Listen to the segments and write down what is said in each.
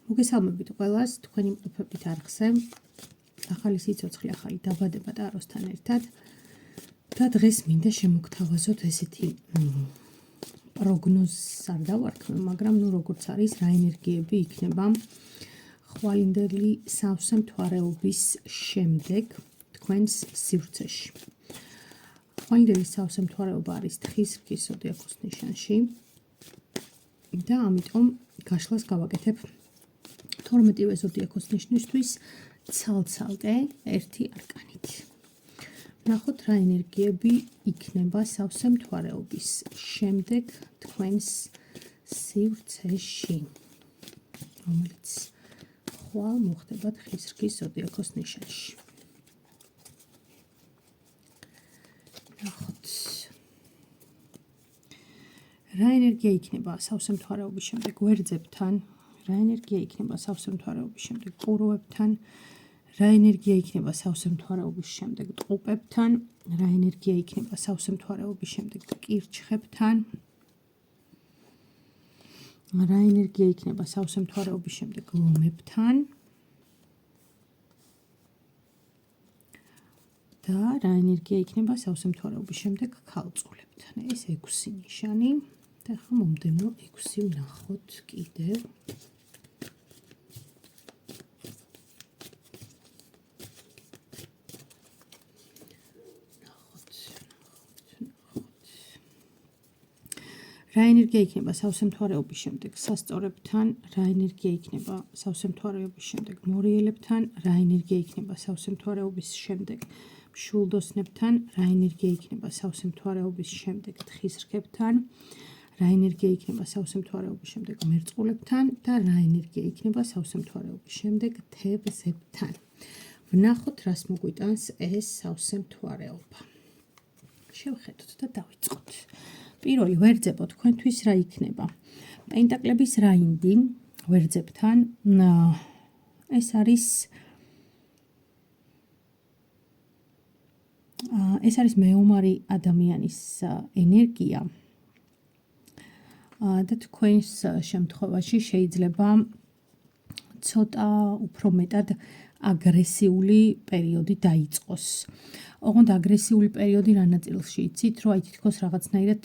მოგესალმებით ყველას, თქვენ იმყოფებით არხზე, ახალი სიცოცხლე, ახალი დაბადება ტაროსთან ერთად და დღეს მინდა შემოგთავაზოთ ესეთი პროგნოზს არ დავარქმევ, მაგრამ როგორც არის, რა ენერგიები იქნება ხვალინდელი სავსე მთვარეობის შემდეგ თქვენს სივრცეში. ხვალინდელი სავსე მთვარეობა არის თხის რქის ზოდიაქოს ნიშანში და ამიტომ გაშლას გავაკეთებ 12-ვე ზოდიაქოს ნიშნისთვის ცალ-ცალკე ერთი არკანით. ნახოთ რა ენერგიები იქნება სავსე მთვარეობის შემდეგ თქვენს სივრცეში, რომელიც ხვალ მოხდება თხის რქის ზოდიაქოს ნიშანში. ნახოთ რა ენერგია იქნება სავსე მთვარეობის შემდეგ გვერდებთან, რა ენერგია იქნება სავსე მთვარეობის შემდეგ ყურუებთან, რა ენერგია იქნება სავსე მთვარეობის შემდეგ ტყუპებთან, რა ენერგია იქნება სავსე მთვარეობის შემდეგ კირჩხებთან, რა ენერგია იქნება სავსე მთვარეობის შემდეგ ლომებთან და რა ენერგია იქნება სავსე მთვარეობის შემდეგ ქალწულებთან. ეს 6 ნიშანი და ახლა მომდევნო 6 ვნახოთ კიდევ. რა ენერგია იქნება სავსე მთვარეობის შემდეგ სასწორებთან, რა ენერგია იქნება სავსე მთვარეობის შემდეგ მორიელებთან, რა ენერგია იქნება სავსე მთვარეობის შემდეგ მშვილდოსნებთან, რა ენერგია იქნება სავსე მთვარეობის შემდეგ თხის რქებთან, რა ენერგია იქნება სავსე მთვარეობის შემდეგ მერწყულებთან და რა ენერგია იქნება სავსე მთვარეობის შემდეგ თევზებთან. ვნახოთ რას მოგვიტანს ეს სავსე მთვარეობა. შევხედოთ და დავიწყოთ. პირველი ვერძებო თქვენთვის რა იქნება? პენტაკლების რაინდი ვერძებთან ეს არის მეომარი ადამიანის ენერგია და თქვენს შემთხვევაში შეიძლება ცოტა უფრო მეტად აგრესიული პერიოდი დაიწყოს. ოღონდ აგრესიული პერიოდი რა ნაწილში იცით, რომ თითქოს რაღაცნაირად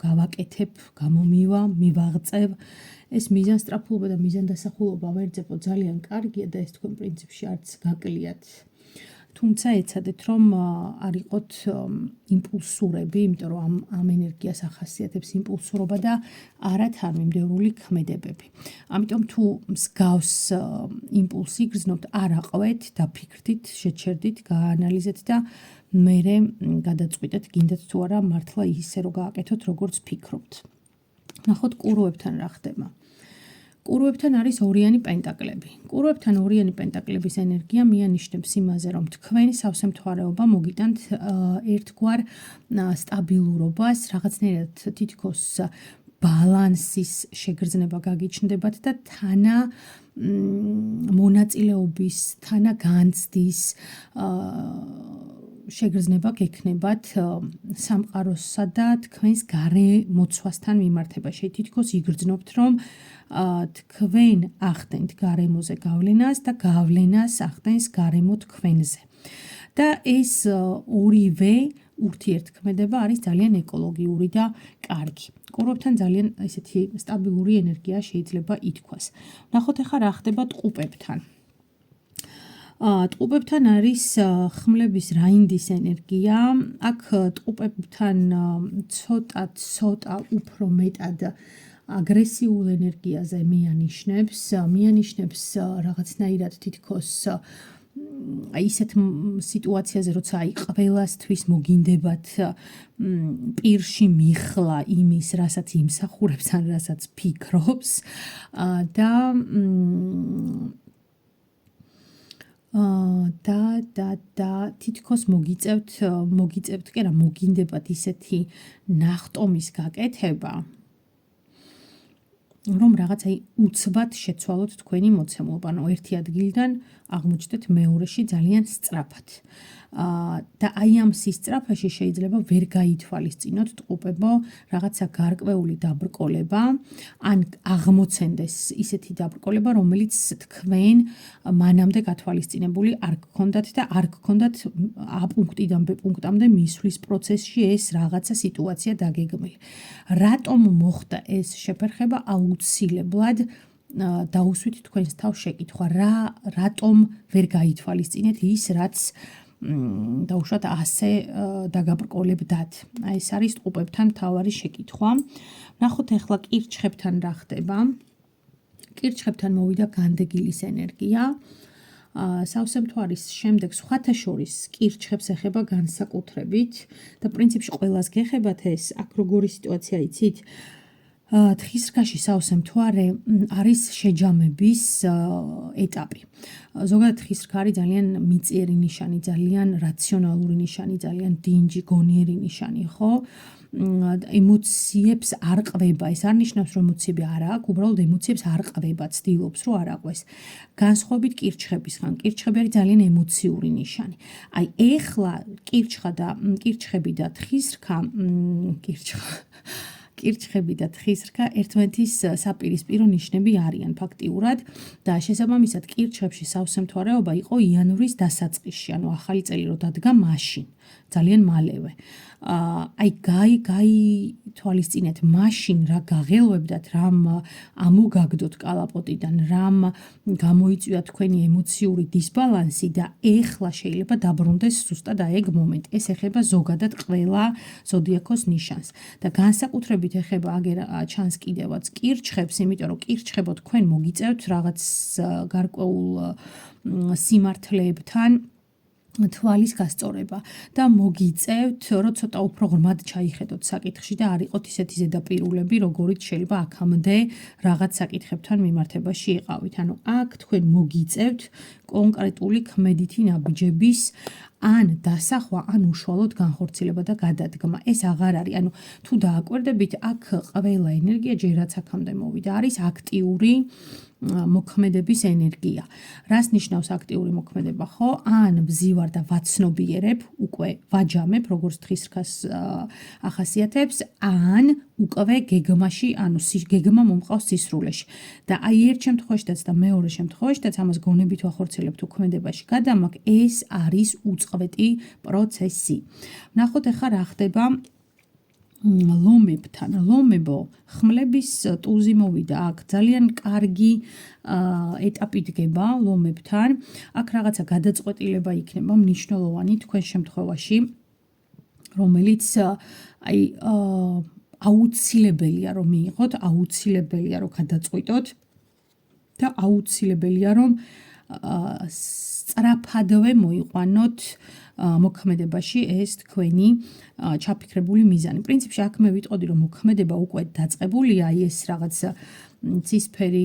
გავაკეთებ, გამომივა, მივაღწევ. ეს მიზანსტრაფულობა და მიზანდასახულობა ვერძებო ძალიან კარგია და ეს თქვენ პრინციპში არც გაკლიათ. თუმცა ეცადეთ რომ არ იყოთ იმპულსურები, იმიტომ რომ ამ ენერგიას ახასიათებს იმპულსურობა და არა თანმიმდევრული ქმედებები. ამიტომ თუ მსგავს იმპულსი გრძნობთ, არ აყვეთ, დაფიქრდით, შეჩერდით, გაანალიზეთ და მერე გადაწყვიტეთ, გინდათ თუ არა მართლა ისე რომ გააკეთოთ, როგორც ფიქრობთ. ნახოთ ყურუებთან რა ხდება. ყურუებთან არის ორიანი პენტაკლები. ყურუებთან ორიანი პენტაკლების ენერგია მიანიშნებს იმაზე, რომ თქვენი სავსე მთვარეობა მოგიტანთ ერთგვარ სტაბილურობას, რაღაცნაირად თითქოს ბალანსის შეგრძნება გაგიჩნდებათ და თანა მონაწილეობის, თანა განცდის შეგრძნება გექნებათ სამყაროსა და თქვენს გარემოცვასთან მიმართებაში. თითქოს იგრძნობთ, რომ თქვენ ახდენთ გარემოზე გავლენას და გავლენას ახდენს გარემო თქვენზე. და ეს ორივე ურთიერთქმედება არის ძალიან ეკოლოგიური და კარგი. ყურუებთან ძალიან ესეთი სტაბილური ენერგია შეიძლება ითქვას. ნახოთ ახლა რა ხდება ტყუპებთან. ტყუპებთან არის ხმლების რაინდის ენერგია. აქ ტყუპებთან ცოტა უფრო მეტად აგრესიულ ენერგიაზე მიანიშნებს რაღაცნაირად თითქოს ისეთ სიტუაციაზე, როცა ყველასთვის მოგინდებათ პირში მიხლა იმის, რასაც იმსახურებს ან რასაც ფიქრობს და თითქოს მოგიწევთ კი რა მოგინდებათ ისეთი ნახტომის გაკეთება, რომ რაღაც აი უცბად შეცვალოთ თქვენი მოცემულობა, ანუ ერთი ადგილიდან აღმოჩნდეთ მეორეში ძალიან სწრაფად. და აი ამ სისწრაფეში შეიძლება ვერ გაითვალისწინოთ ტყუპებო რაღაცა გარკვეული დაბრკოლება, ან აღმოცენდეს ისეთი დაბრკოლება, რომელიც თქვენ მანამდე გათვალისწინებული არ გქონდათ და არ გქონდათ A პუნქტიდან B პუნქტამდე მისვლის პროცესში ეს რაღაცა სიტუაცია დაგეგმილი. რატომ მოხდა ეს შეფერხება? აუცილებლად დაუსვით თქვენს თავს შეკითხვა, რატომ ვერ გაითვალისწინეთ ის, რაც დაუშვათ ასე დაგაბრკოლებდათ. აი ეს არის ტყუპებთან მთავარი შეკითხვა. ნახოთ ახლა კირჩხებთან რა ხდება. კირჩხებთან მოვიდა განდეგილის ენერგია. სავსე მთვარის შემდეგ სხვათა შორის კირჩხებს ეხება განსაკუთრებით და პრინციპში ყველას გეხებათ ეს. აქ როგორი სიტუაცია იცით? თხისრქაში სავსე მთვარე არის შეჯამების ეტაპი. ზოგადად თხისრქა არის ძალიან მიწიერი ნიშანი, ძალიან რაციონალური ნიშანი, ძალიან დინჯი, გონიერი ნიშანი, ხო? ემოციებს არ ყვება. ეს არ ნიშნავს, რომ ემოციები არ აქვს, უბრალოდ ემოციებს არ ყვება, ცდილობს, რომ არ აყვეს. განსხვავებით კირჩხებისგან, კირჩხები არის ძალიან ემოციური ნიშანი. აი ეხლა კირჩხები და თხისრქა, კირჩხები და თხისრქა ერთმანეთის საპირისპირო ნიშნები არიან ფაქტიურად და შესაბამისად კირჩხებში სავსე მთვარეობა იყო იანვრის დასაწყისში, ანუ ახალი წელი რო დადგა მაშინ, ძალიან მალევე. აი გაითვალისწინეთ მაშინ რა გაღელვებდათ, რამ ამოგაგდოთ კალაპოტიდან, რამ გამოიწვია თქვენი ემოციური დისბალანსი და ეხლა შეიძლება დაბრუნდეს ზუსტად აი ეგ მომენტი. ეს ეხება ზოგადად ყველა ზოდიაქოს ნიშანს და განსაკუთრებით ეხება აგერ ჩანს კიდევაც კირჩხებს, იმიტომ რომ კირჩხებო თქვენ მოგიწევთ რაღაც გარკვეულ სიმართლეებთან თვალის გასწორება და მოგიწევთ, რომ ცოტა უფრო ღრმად ჩაიხედოთ საკითხში და არ იყოთ ისეთი ზედაპირულები, როგორიც შეიძლება აქამდე რაღაც საკითხებთან მიმართებაში იყავით. ანუ აქ თქვენ მოგიწევთ კონკრეტული ქმედითი ნაბიჯების ან დასახვა, ან უშუალოდ განხორციელება და გადადგმა. ეს აღარ არის. ანუ თუ დააკვირდებით, აქ ყველა ენერგია ჯერაც აქამდე მოვიდა, არის აქტიური მოქმედების ენერგია. რას ნიშნავს აქტიური მოქმედება, ხო? ან ვზივარ და ვაცნობიერებ, უკვე ვაჯამებ, როგორც თხისრქას ახასიათებს, ან უკვე გეგმაში, ანუ გეგმა მომყავს სისრულეში. და აი ერთ შემთხვევაშიც და მეორე შემთხვევაშიც ამას გონებით ვახორციელებთ უქმედებაში გადამაგ, ეს არის უწყვეტი პროცესი. ნახოთ ახლა რა ხდება ლომებთან. ლომებო, ხმლების ტუზი მოვიდა აქ, ძალიან კარგი ეტაპი დგება ლომებთან. აქ რაღაცა გადაწყვეტილება იქნება მნიშვნელოვანი თქვენ შემთხვევაში, რომელიც აი აუცილებელია რომ მიიღოთ, აუცილებელია რომ გადაწყვიტოთ და აუცილებელია რომ სწრაფადვე მოიყვანოთ მოქმედებაში ეს თქვენი ჩაფიქრებული მიზანი. პრინციპში აქ მე ვიტყოდი, რომ მოქმედება უკვე დაწყებულია, აი ეს რაღაც ცისფერი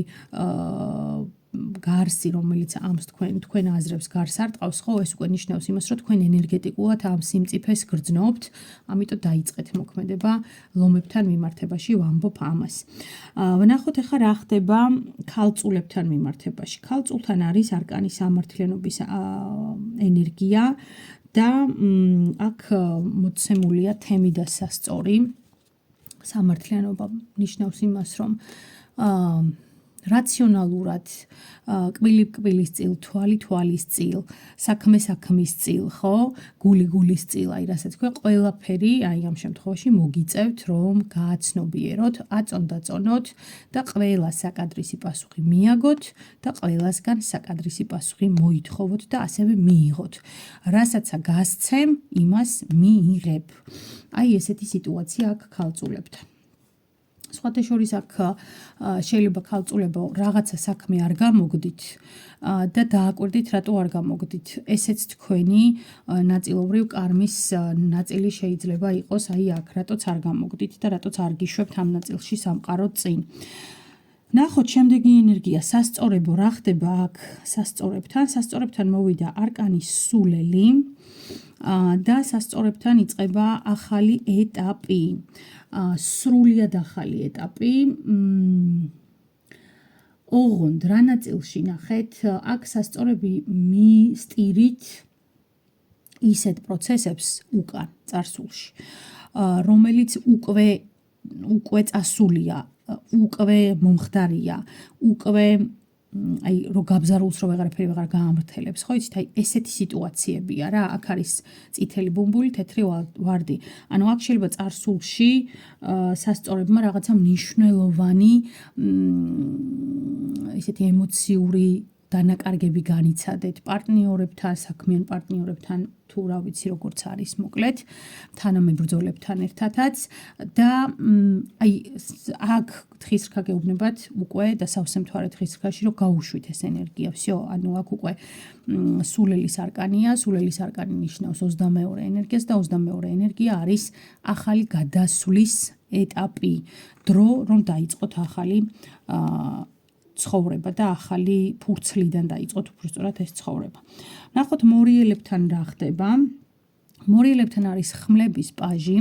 გარსი, რომელიც ამს თქვენ აზრებს გარს არტყავს, ხო, ეს უკვე ნიშნავს იმას, რომ თქვენ ენერგეტიკულად ამ სიმწიფეს გრძნობთ, ამიტომ დაიწყეთ მოქმედება ლომებთან მიმართებაში, ვამბობ ამას. ვნახოთ ახლა რა ხდება ქალწულებთან მიმართებაში. ქალწულთან არის არკანი სამართლიანობის ენერგია და აქ მოცემულია თემი და სასწორი. სამართლიანობა ნიშნავს იმას, რომ რაციონალურად კვილი-კვილის წილ, თვალი-თვალის წილ, საქმე-საქმის წილ, ხო? გული-გულის წილ, აი რასაც თქვა, ყველაფერი აი ამ შემთხვევაში მოგიწევთ, რომ გააცნობიეროთ, აწონ-დაწონოთ და ყველა საკადრისი პასუხი მიაგოთ და ყველასგან საკადრისი პასუხი მოითხოვოთ და ასევე მიიღოთ. რასაც გასცემ, იმას მიიღებ. აი ესეთი სიტუაცია აქ ქალწულებთან. სხვათა შორის აქ შეიძლება ქალწულებო რაღაცა საქმე არ გამოგდით და დააკვირდით, რატო არ გამოგდით. ესეც თქვენი ნაწილობრივ კარმის ნაწილი შეიძლება იყოს აი აქ, რატოც არ გამოგდით და რატოც არ გიშვებთ ამ ნაწილში სამყარო წინ. ნახოთ შემდეგი ენერგია, სასწორებო, რა ხდება აქ სასწორებთან? სასწორებთან მოვიდა არკანი სულელი და სასწორებთან იწყება ახალი ეტაპი. სრულიად ახალი ეტაპი. ოღონდ რა ნაწილში ნახეთ, აქ სასწორები მისტირით ისეთ პროცესებს უკან წარსულში, რომელიც უკვე წასულია, უკვე მომხდარია, უკვე აი რო გაბზარულს რო ვეღარაფერი ვეღარ გაამრთელებს, ხო იცით, აი ესეთი სიტუაციებია რა, აქ არის წითელი ბუმბული, თეთრი ვარდი. ანუ აქ შეიძლება წარსულში სასწორებმა რაღაცა მნიშვნელოვანი ესეთი ემოციური დანაკარგები განიცადეთ პარტნიორებთან, საქმიან პარტნიორებთან, თუ რა ვიცი როგორც არის, მოკლედ, თანამებრძოლებთან ერთადაც და აი აქ თხისრქა გეუბნებათ უკვე და სავსე მთვარე თხისრქაში რომ გაუშვით ეს ენერგია, всё, ანუ აქ უკვე სულელის არკანია, სულელის არკანი ნიშნავს 22 ენერგიას და 22 ენერგია არის ახალი გადასვლის ეტაპი, დრო რომ დაიწყოთ ახალი ცხოვრება და ახალი ფურცლიდან დაიწყოთ უბრალოდ ეს ცხოვრება. ნახოთ მორიელებთან რა ხდება. მორიელებთან არის ხმლების პაჟი.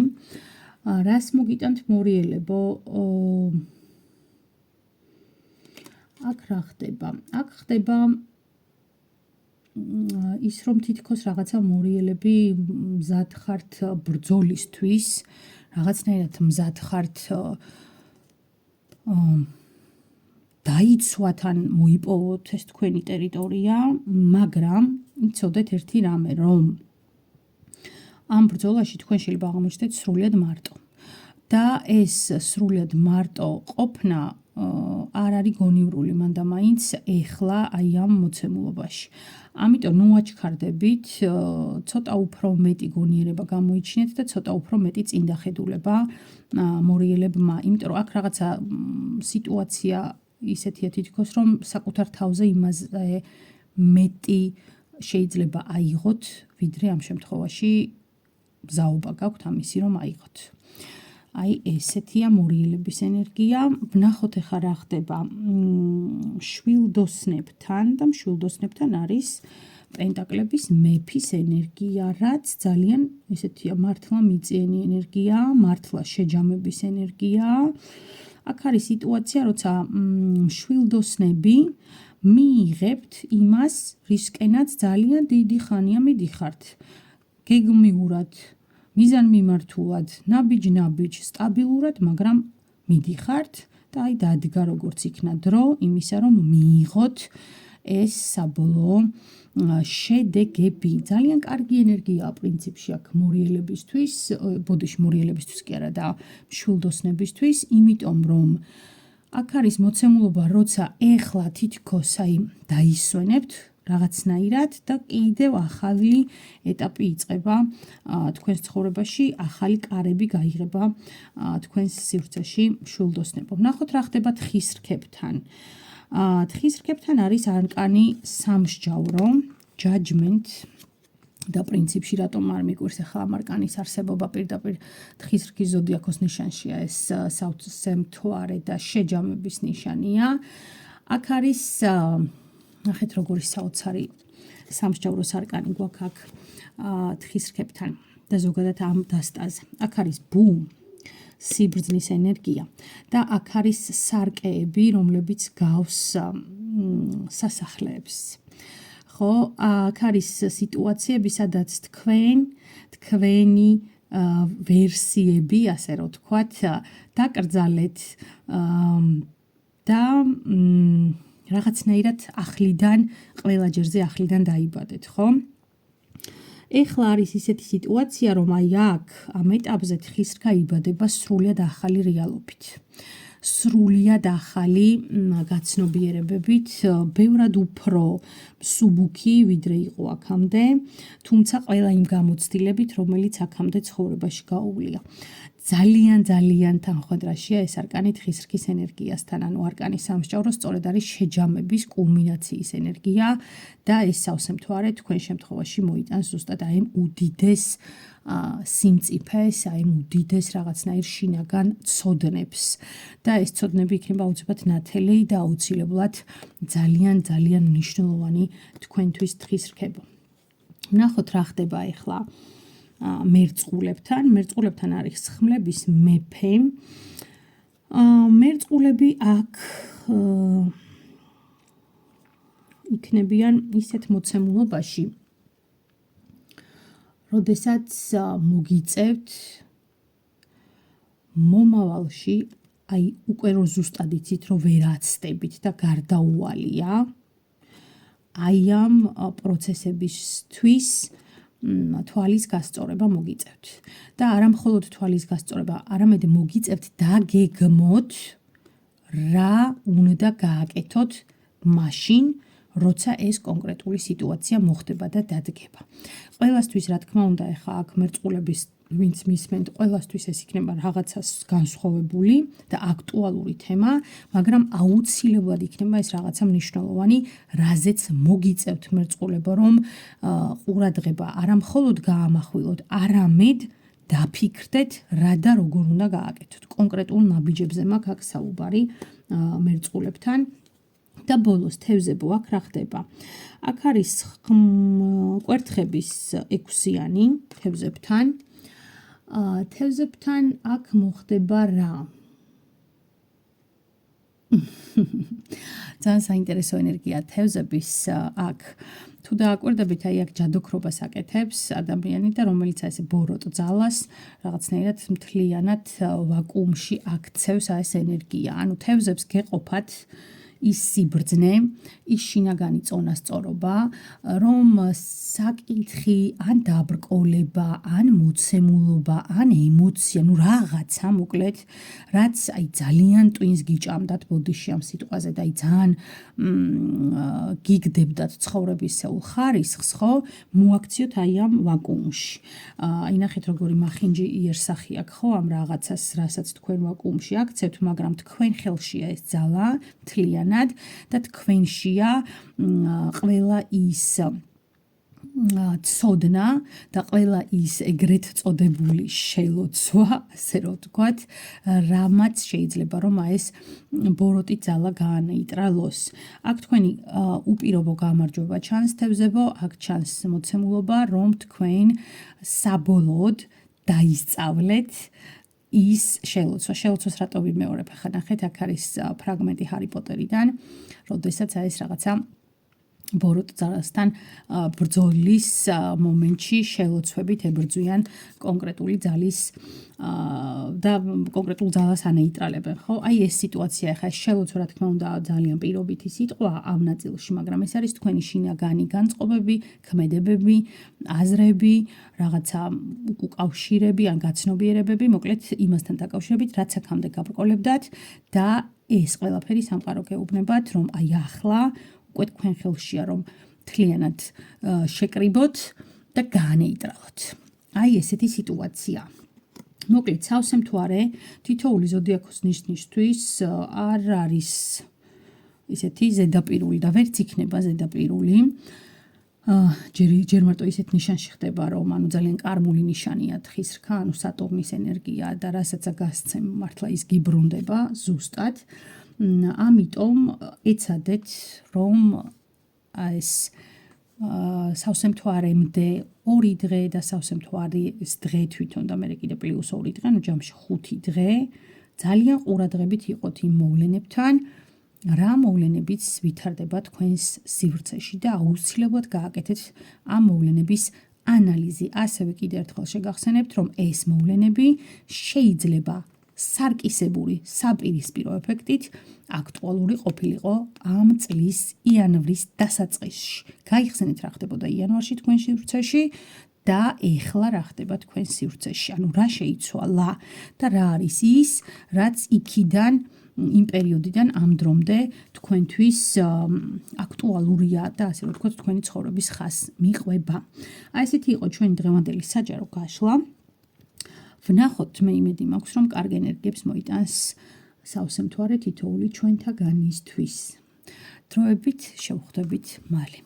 რას მოგიტანთ მორიელებო? აქ რა ხდება? აქ ხდება ის რომ თითქოს რაღაცა მორიელები მზად ხართ ბრძოლისთვის, რაღაცნაირად მზად ხართ დაიცვათ ან მოიპოვოთ ეს თქვენი ტერიტორია, მაგრამ იცოდეთ ერთი რამე, რომ ამ ბრძოლაში თქვენ შეიძლება აღმოჩნდეთ სრულიად მარტო. და ეს სრულიად მარტო ყოფნა არ არის გონივრული მანდამაინც ეხლა აი ამ მოცემულობაში. ამიტომ ნუ აჩქარდებით, ცოტა უფრო მეტი გონიერება გამოიჩინეთ და ცოტა უფრო მეტი წინდახედულება მორიელებმა, იმიტომ რომ აქ რაღაცა სიტუაცია ისეთია თითქოს რომ საკუთარ თავზე იმაზე მეტი შეიძლება აიღოთ, ვიდრე ამ შემთხვევაში მზაობა გაქვთ ამისი რომ აიღოთ. აი ესეთია მორიელების ენერგია. ვნახოთ ახლა რა ხდება შვილდოსნებთან და შვილდოსნებთან არის პენტაკლების მეფის ენერგია, რაც ძალიან ესეთია მართლა მიწიენი ენერგია, მართლა შეჯამების ენერგია. აქ არის სიტუაცია, როცა შვილდოსნები მიიღებთ იმას, რისკენაც ძალიან დიდი ხანია მიდიხართ. გეგმიურად, მიზანმიმართულად, ნაბიჯ-ნაბიჯ, სტაბილურად, მაგრამ მიდიხართ და აი დადგა როგორც იქნა დრო იმისა, რომ მიიღოთ ეს საბოლოო შედეგები. ძალიან კარგი ენერგიაა პრინციპში აქ მორიელებისთვის, ბოდიში მორიელებისთვის კი არა და შვილდოსნებისთვის, იმიტომ რომ აქ არის მოცემულობა, როცა ეხლა თითქოს აი დაისვენებთ რაღაცნაირად და კიდევ ახალი ეტაპი იწყება თქვენს ცხოვრებაში, ახალი კარები გაიღება თქვენს სივრცეში შვილდოსნებო. ვნახოთ რა ხდება თხისრქებთან. თხისრქებთან არის არკანი სამსჯავრო, judgment და პრინციპში რატომ არ მიგვირს ახლა ამ არკანის არსებობა პირდაპირ თხისრქის ზოდიაქოს ნიშანშია, ეს სავსე მთვარე და შეჯამების ნიშანია. აქ არის ნახეთ როგორი საოცარი სამსჯავროს არკანი გვაქვს აქ თხისრქებთან და ზოგადად ამ დასტაზე. აქ არის ბუმ სიბრძნის ენერგია და აქ არის სარკეები, რომლებიც გავს სასახლეებს. ხო, აქ არის სიტუაციები, სადაც თქვენი ვერსიები, ასე რომ ვთქვათ, დაკრძალეთ და რაღაცნაირად ახლიდან, ყველა ჯერზე ახლიდან დაიბადეთ, ხო? ეხლა არის ისეთი სიტუაცია, რომ აი აქ ამ ეტაპზე თხისრქა იბადება სრულიად ახალი რეალობით. სრულიად ახალი გაცნობიერებებით, ბევრად უფრო მსუბუქი, ვიდრე იყო აქამდე, თუმცა ყველა იმ გამოცდილებით, რომელიც აქამდე ცხოვრებაში გაუვლია. ძალიან თანხმდრაშია ეს არკანი თხისრქის ენერგიასთან, ანუ არკანი სამსჯავრო სწორედ არის შეჯამების კულმინაციის ენერგია და ეს სავსე მთვარე თქვენ შემთხვევაში მოიტანს ზუსტად აი ამ უდიდეს სიმწიფეს, აი ამ უდიდეს რაღაცნაირ შინაგან ცოდნებს და ეს ცოდნები იქნება აუცილებლად ნათელი და აუცილებლად ძალიან მნიშვნელოვანი თქვენთვის თხისრქებო. ვნახოთ რა ხდება ახლა მერწყულებთან არის ხმლების მეფე. მერწყულები აქ იქნებიან ისეთ მოცემულობაში, როდესაც მოგიწევთ მომავალში, აი უკვე რო ზუსტად იცით, რომ ვერ აცდებით და გარდაუვალია, აი ამ პროცესებისთვის თვალის გასწორება მოგიწევთ. და არა მხოლოდ თვალის გასწორება, არამედ მოგიწევთ დაგეგმოთ, რა უნდა გააკეთოთ მაშინ, როცა ეს კონკრეტული სიტუაცია მოხდება და დადგება. ყველასთვის, რა თქმა უნდა, ახლა აქ მერწყულების ვინც მისმენთ, ყველასთვის ეს იქნება რაღაცას განსხვავებული და აქტუალური თემა, მაგრამ აუცილებლად იქნება ეს რაღაცა მნიშვნელოვანი, რაზეც მოგიწევთ მერწყულება, რომ ყურადღება არა მხოლოდ გაამახვილოთ, არამედ დაფიქრდეთ, რა და როგორ უნდა გააკეთოთ. კონკრეტულ ნაბიჯებზე მაქვს აქ საუბარი მერწყულებთან. და ბოლოს თევზებო, აქ რა ხდება? აქ არის კვერთხების 6-იანი თევზებთან. თევზებთან აქ მოხდება რა? ძალიან საინტერესო ენერგია თევზების აქ. თუ დააკვირდებით, აი აქ ჯადოქრობას აკეთებს ადამიანი და რომელიც აი ესე ბოროტ ძალას რაღაცნაირად მთლიანად ვაკუუმში აქცევს ეს ენერგია. ანუ თევზებს გეყოფათ ის სიბრძნე, ის შინაგანი წონასწორობა, რომ საკითხი, ან დაბრკოლება, ან მოცემულობა, ან ემოცია, ნუ რაღაცა, მოკლედ, რაც აი ძალიან ტვინს გიჭამდათ ბოდიში ამ სიტყვაზე და აი ძალიან გიგდებდათ ცხოვრებისეულ ხარისხს, ხო, მოაქციოთ აი ამ ვაკუუმში. აი ნახეთ როგორი მახინჯი იერსახი აქვს, ხო, ამ რაღაცას, რასაც თქვენ ვაკუუმში აქცევთ, მაგრამ თქვენ ხელშია ეს ძალა, მთლიანად და თქვენშია ყველა ის ცოდნა და ყველა ის ეგრეთ წოდებული შელოცვა, ასე რომ ვთქვათ, რამაც შეიძლება რომ ეს ბოროტი ძალა გაანეიტრალოს. აქ თქვენი უპირობო გამარჯვება ჩანს თევზებო, აქ ჩანს მოცემულობა, რომ თქვენ საბოლოოდ დაისწავლეთ ის შელოცვას რატო ვიმეორებ, ახლა ნახეთ, აქ არის ფრაგმენტი ჰარი პოტერიდან, როდესაც ეს რაღაცა ბოროტ ძალასთან ბრძოლის მომენტში შელოცვებით ებრძვიან კონკრეტული ძალის და კონკრეტულ ძალას ანეიტრალებენ, ხო? აი ეს სიტუაცია, ახლა შელოცვა, რა თქმა უნდა, ძალიან პირობითი სიტყვა ამ ნაწილში, მაგრამ ეს არის თქვენი შინაგანი განწყობები, ქმედებები, აზრები, რაღაცა უკავშირები ან გაცნობიერებები, მოკლედ იმასთან დაკავშირებით, რაც აქამდე გაბრკოლებდათ და ეს ყველაფერი სამყარო გეუბნებათ, რომ აი ახლა უკვე თქვენ ხელშია, რომ მთლიანად შეკრიბოთ და გაანეიტრალოთ. აი ესეთი სიტუაცია. მოკლედ, სავსე მთვარე თითოეული ზოდიაქოს ნიშნისთვის არ არის ისეთი ზედაპირული და ვერც იქნება ზედაპირული. ჯერ მარტო ისეთ ნიშანში ხდება, რომ ანუ ძალიან კარმული ნიშანია თხის რქა, ანუ სატურნის ენერგია და რასაც გასცემ მართლა ის გიბრუნდება ზუსტად. ამიტომ ეცადეთ, რომ ეს სავსე მთვარემდე 2 დღე და სავსე მთვარის დღე თვითონ და მე კიდე პლუს 2 დღე, ანუ ჯამში 5 დღე, ძალიან ყურადღებით იყოთ იმ მოვლენებთან, რა მოვლენებიც ვითარდება თქვენს სივრცეში და აუცილებლად გააკეთეთ ამ მოვლენების ანალიზი. ასევე კიდე ერთხელ შეგახსენებთ, რომ ეს მოვლენები შეიძლება სარკისებური საპირისპირო ეფექტით აქტუალური ყოფილიყო ამ წლის იანვრის დასაწყისში. გაიხსენეთ რა ხდებოდა იანვარში თქვენ სივრცეში და ეხლა რა ხდება თქვენ სივრცეში. ანუ რა შეიცვალა და რა არის ის, რაც იქიდან იმ პერიოდიდან ამ დრომდე თქვენთვის აქტუალურია და ასე რომ ვთქვათ, თქვენი ცხოვრების ხაზს მიყვება. აი ესეთი იყო ჩვენი დღევანდელი საჯარო გაშლა. ვნახოთ, მე იმედი მაქვს, რომ კარგ ენერგიებს მოიტანს სავსე მთვარე თითოეული ჩვენთაგანისთვის. დროებით შევხვდებით მალე.